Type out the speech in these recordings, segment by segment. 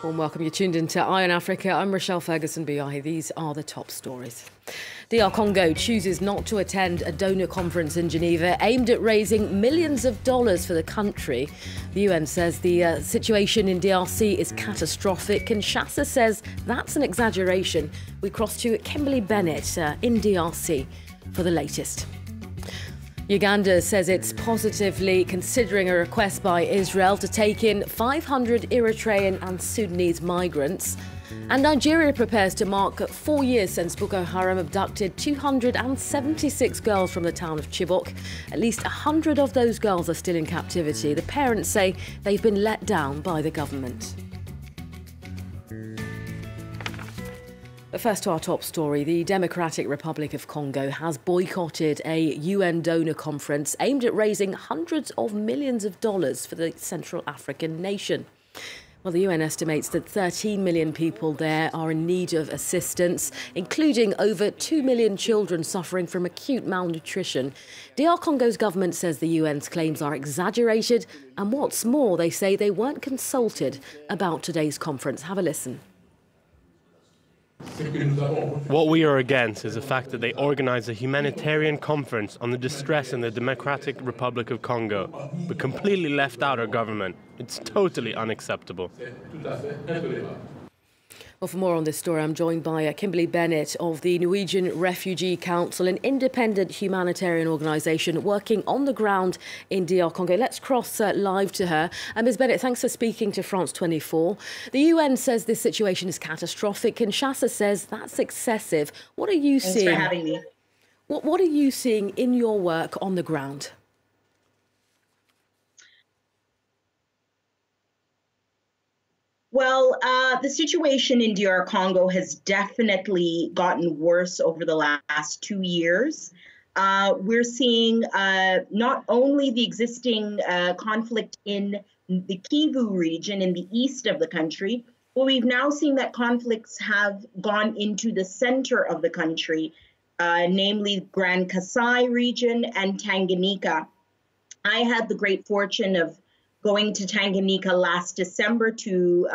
Warm welcome. You're tuned into Eye on Africa. I'm Rochelle Ferguson-Biahi. These are the top stories. DR Congo chooses not to attend a donor conference in Geneva aimed at raising millions of dollars for the country. The UN says the situation in DRC is catastrophic. Kinshasa says that's an exaggeration. We cross to Kimberly Bennett in DRC for the latest. Uganda says it's positively considering a request by Israel to take in 500 Eritrean and Sudanese migrants. And Nigeria prepares to mark 4 years since Boko Haram abducted 276 girls from the town of Chibok. At least 100 of those girls are still in captivity. The parents say they've been let down by the government. But first to our top story, the Democratic Republic of Congo has boycotted a UN donor conference aimed at raising hundreds of millions of dollars for the Central African nation. Well, the UN estimates that 13 million people there are in need of assistance, including over 2 million children suffering from acute malnutrition. DR Congo's government says the UN's claims are exaggerated, and what's more, they say they weren't consulted about today's conference. Have a listen. What we are against is the fact that they organize a humanitarian conference on the distress in the Democratic Republic of Congo, but completely left out our government. It's totally unacceptable. Well, for more on this story, I'm joined by Kimberly Bennett of the Norwegian Refugee Council, an independent humanitarian organisation working on the ground in DR Congo. Let's cross live to her. Ms. Bennett, thanks for speaking to France 24. The UN says this situation is catastrophic. Kinshasa says that's excessive. What are you seeing? Thanks for having me. What are you seeing in your work on the ground? Well, the situation in DR Congo has definitely gotten worse over the last 2 years. We're seeing not only the existing conflict in the Kivu region in the east of the country, but we've now seen that conflicts have gone into the center of the country, namely Grand Kasai region and Tanganyika. I had the great fortune of going to Tanganyika last December to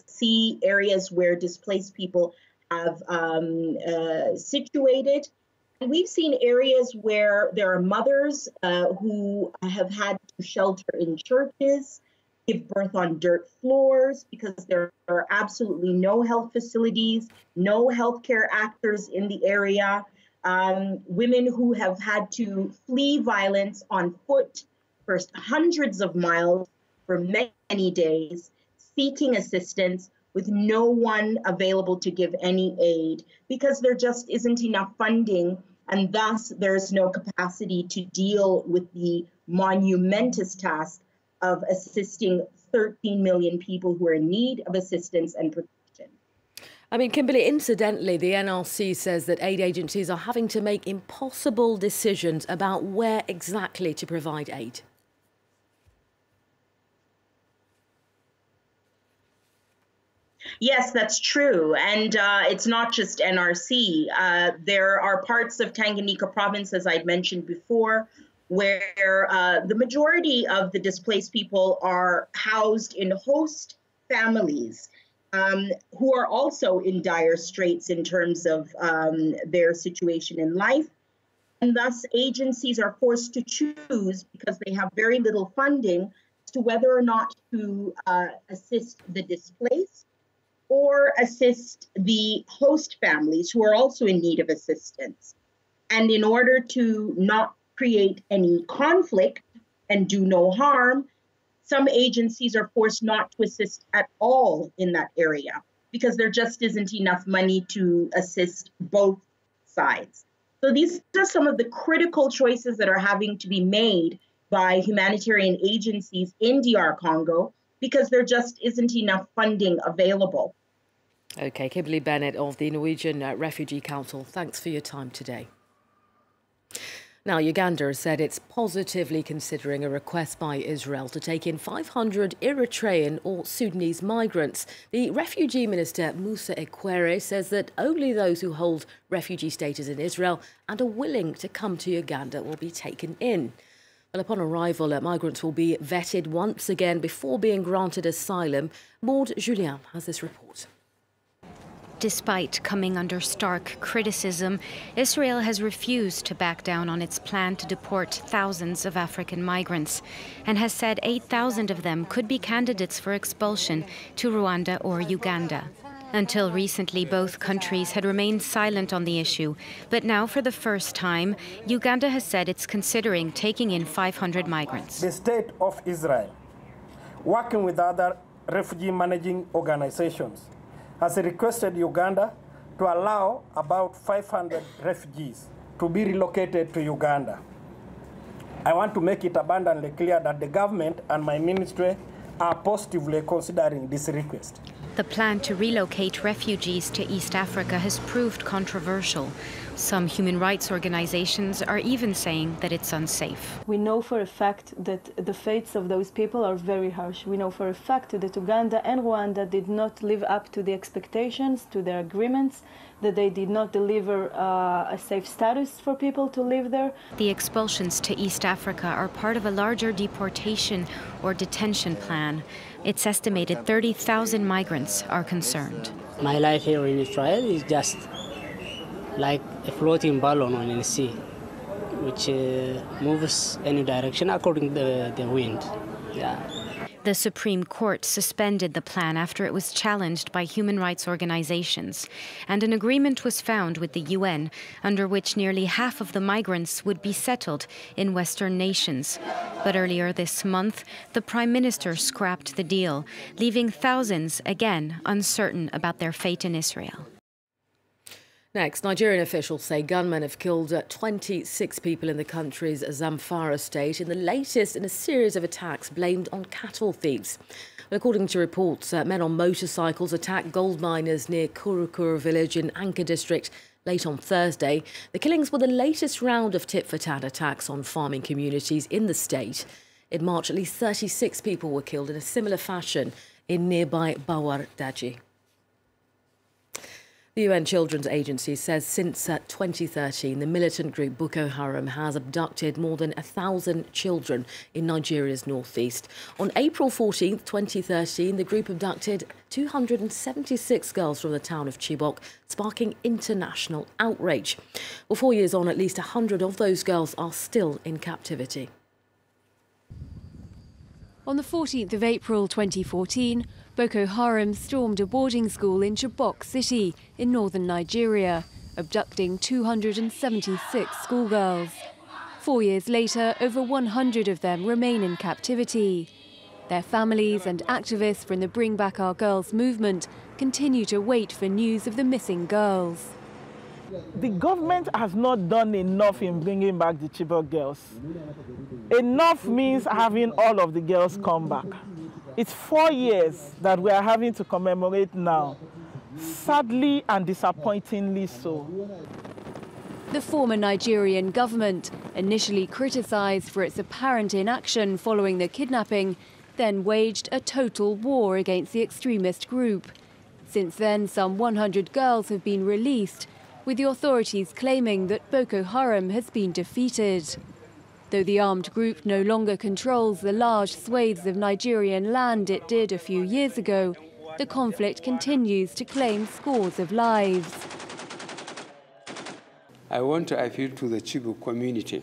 see areas where displaced people have situated. And we've seen areas where there are mothers who have had to shelter in churches, give birth on dirt floors because there are absolutely no health facilities, no healthcare actors in the area, women who have had to flee violence on foot for hundreds of miles for many days, seeking assistance with no one available to give any aid because there just isn't enough funding, and thus there's no capacity to deal with the monumentous task of assisting 13 million people who are in need of assistance and protection. I mean, Kimberly, incidentally, the NRC says that aid agencies are having to make impossible decisions about where exactly to provide aid. Yes, that's true. And it's not just NRC. There are parts of Tanganyika province, as I'd mentioned before, where the majority of the displaced people are housed in host families who are also in dire straits in terms of their situation in life. And thus, agencies are forced to choose, because they have very little funding, as to whether or not to assist the displaced or assist the host families who are also in need of assistance. And in order to not create any conflict and do no harm, some agencies are forced not to assist at all in that area because there just isn't enough money to assist both sides. So these are some of the critical choices that are having to be made by humanitarian agencies in DR Congo because there just isn't enough funding available. OK, Kimberly Bennett of the Norwegian Refugee Council, thanks for your time today. Now, Uganda has said it's positively considering a request by Israel to take in 500 Eritrean or Sudanese migrants. The Refugee Minister, Musa Ekwere, says that only those who hold refugee status in Israel and are willing to come to Uganda will be taken in. Well, upon arrival, migrants will be vetted once again before being granted asylum. Maud Julien has this report. Despite coming under stark criticism, Israel has refused to back down on its plan to deport thousands of African migrants and has said 8,000 of them could be candidates for expulsion to Rwanda or Uganda. Until recently, both countries had remained silent on the issue, but now for the first time, Uganda has said it's considering taking in 500 migrants. The state of Israel, working with other refugee managing organizations, has requested Uganda to allow about 500 refugees to be relocated to Uganda. I want to make it abundantly clear that the government and my ministry are positively considering this request. The plan to relocate refugees to East Africa has proved controversial. Some human rights organizations are even saying that it's unsafe. We know for a fact that the fates of those people are very harsh. We know for a fact that Uganda and Rwanda did not live up to the expectations, to their agreements, that they did not deliver a safe status for people to live there. The expulsions to East Africa are part of a larger deportation or detention plan. It's estimated 30,000 migrants are concerned. My life here in Israel is just like a floating balloon on the sea, which moves any direction according to the wind. Yeah. The Supreme Court suspended the plan after it was challenged by human rights organizations, and an agreement was found with the UN under which nearly half of the migrants would be settled in Western nations. But earlier this month, the Prime Minister scrapped the deal, leaving thousands again uncertain about their fate in Israel. Next, Nigerian officials say gunmen have killed 26 people in the country's Zamfara state in the latest in a series of attacks blamed on cattle thieves. According to reports, men on motorcycles attacked gold miners near Kurukuru village in Anka district late on Thursday. The killings were the latest round of tit-for-tat attacks on farming communities in the state. In March, at least 36 people were killed in a similar fashion in nearby Bawar Daji. The UN Children's Agency says since 2013, the militant group Boko Haram has abducted more than 1,000 children in Nigeria's northeast. On April 14, 2013, the group abducted 276 girls from the town of Chibok, sparking international outrage. Well, 4 years on, at least 100 of those girls are still in captivity. On the 14th of April 2014, Boko Haram stormed a boarding school in Chibok city in northern Nigeria, abducting 276 schoolgirls. 4 years later, over 100 of them remain in captivity. Their families and activists from the Bring Back Our Girls movement continue to wait for news of the missing girls. The government has not done enough in bringing back the Chibok girls. Enough means having all of the girls come back. It's 4 years that we are having to commemorate now, sadly and disappointingly so. The former Nigerian government, initially criticized for its apparent inaction following the kidnapping, then waged a total war against the extremist group. Since then, some 100 girls have been released, with the authorities claiming that Boko Haram has been defeated. Though the armed group no longer controls the large swathes of Nigerian land it did a few years ago, the conflict continues to claim scores of lives. I want to appeal to the Chibok community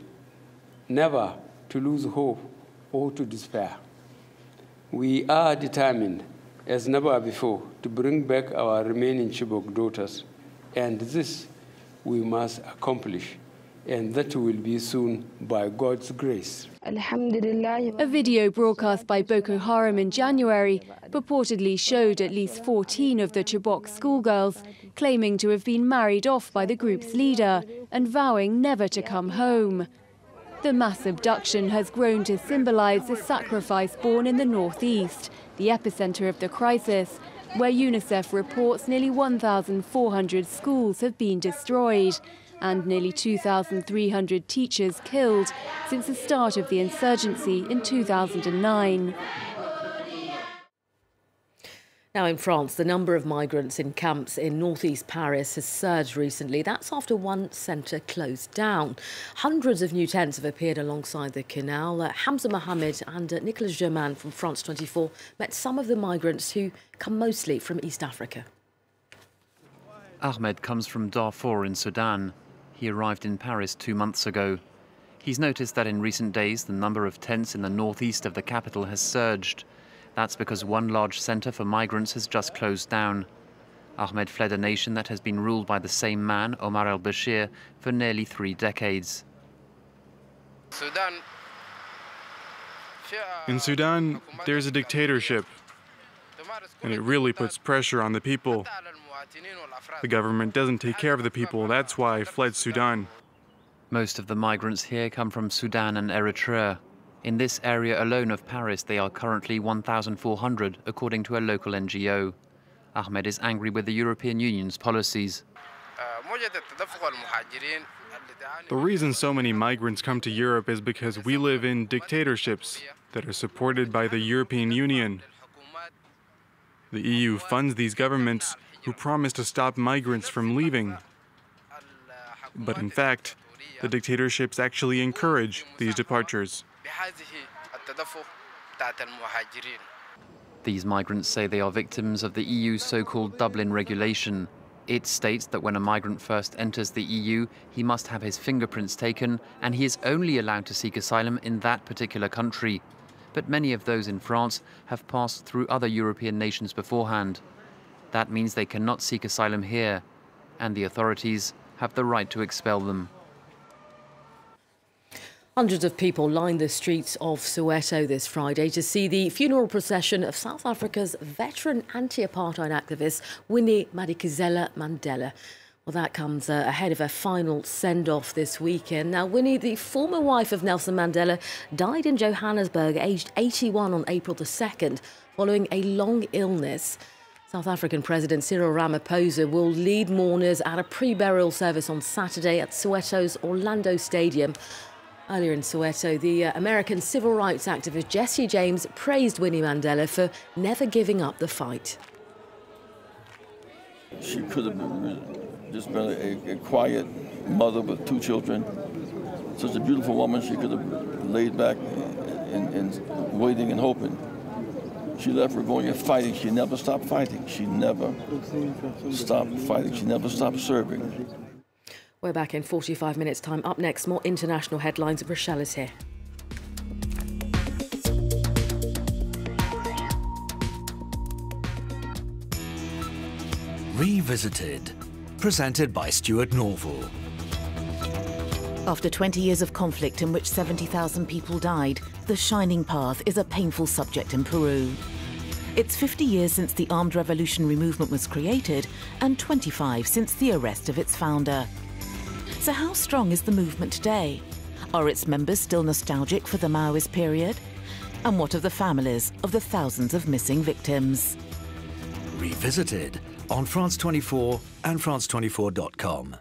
never to lose hope or to despair. We are determined, as never before, to bring back our remaining Chibok daughters, and this we must accomplish, and that will be soon by God's grace. A video broadcast by Boko Haram in January purportedly showed at least 14 of the Chibok schoolgirls claiming to have been married off by the group's leader and vowing never to come home. The mass abduction has grown to symbolize the sacrifice born in the northeast, the epicenter of the crisis, where UNICEF reports nearly 1,400 schools have been destroyed and nearly 2,300 teachers killed since the start of the insurgency in 2009. Now in France, the number of migrants in camps in northeast Paris has surged recently. That's after one centre closed down. Hundreds of new tents have appeared alongside the canal. Hamza Mohamed and Nicolas Germain from France 24 met some of the migrants who come mostly from East Africa. Ahmed comes from Darfur in Sudan. He arrived in Paris 2 months ago. He's noticed that in recent days the number of tents in the northeast of the capital has surged. That's because one large centre for migrants has just closed down. Ahmed fled a nation that has been ruled by the same man, Omar al-Bashir, for nearly 3 decades. In Sudan, there's a dictatorship, and it really puts pressure on the people. The government doesn't take care of the people. That's why I fled Sudan. Most of the migrants here come from Sudan and Eritrea. In this area alone of Paris, they are currently 1,400, according to a local NGO. Ahmed is angry with the European Union's policies. The reason so many migrants come to Europe is because we live in dictatorships that are supported by the European Union. The EU funds these governments who promise to stop migrants from leaving. But in fact, the dictatorships actually encourage these departures. These migrants say they are victims of the EU's so-called Dublin regulation. It states that when a migrant first enters the EU, he must have his fingerprints taken, and he is only allowed to seek asylum in that particular country. But many of those in France have passed through other European nations beforehand. That means they cannot seek asylum here, and the authorities have the right to expel them. Hundreds of people lined the streets of Soweto this Friday to see the funeral procession of South Africa's veteran anti-apartheid activist Winnie Madikizela Mandela. Well, that comes ahead of her final send-off this weekend. Now, Winnie, the former wife of Nelson Mandela, died in Johannesburg, aged 81 on April the 2nd, following a long illness. South African President Cyril Ramaphosa will lead mourners at a pre-burial service on Saturday at Soweto's Orlando Stadium. Earlier in Soweto, the American civil rights activist Jesse James praised Winnie Mandela for never giving up the fight. She could have just been a quiet mother with 2 children. Such a beautiful woman. She could have laid back and waiting and hoping. She left her going and fighting. She never stopped fighting. She never stopped fighting. She never stopped serving. We're back in 45 minutes' time. Up next, more international headlines. Rochelle is here. Revisited, presented by Stuart Norval. After 20 years of conflict in which 70,000 people died, the Shining Path is a painful subject in Peru. It's 50 years since the armed revolutionary movement was created and 25 since the arrest of its founder. So how strong is the movement today? Are its members still nostalgic for the Maoist period? And what of the families of the thousands of missing victims? Revisited on France 24 and France24.com.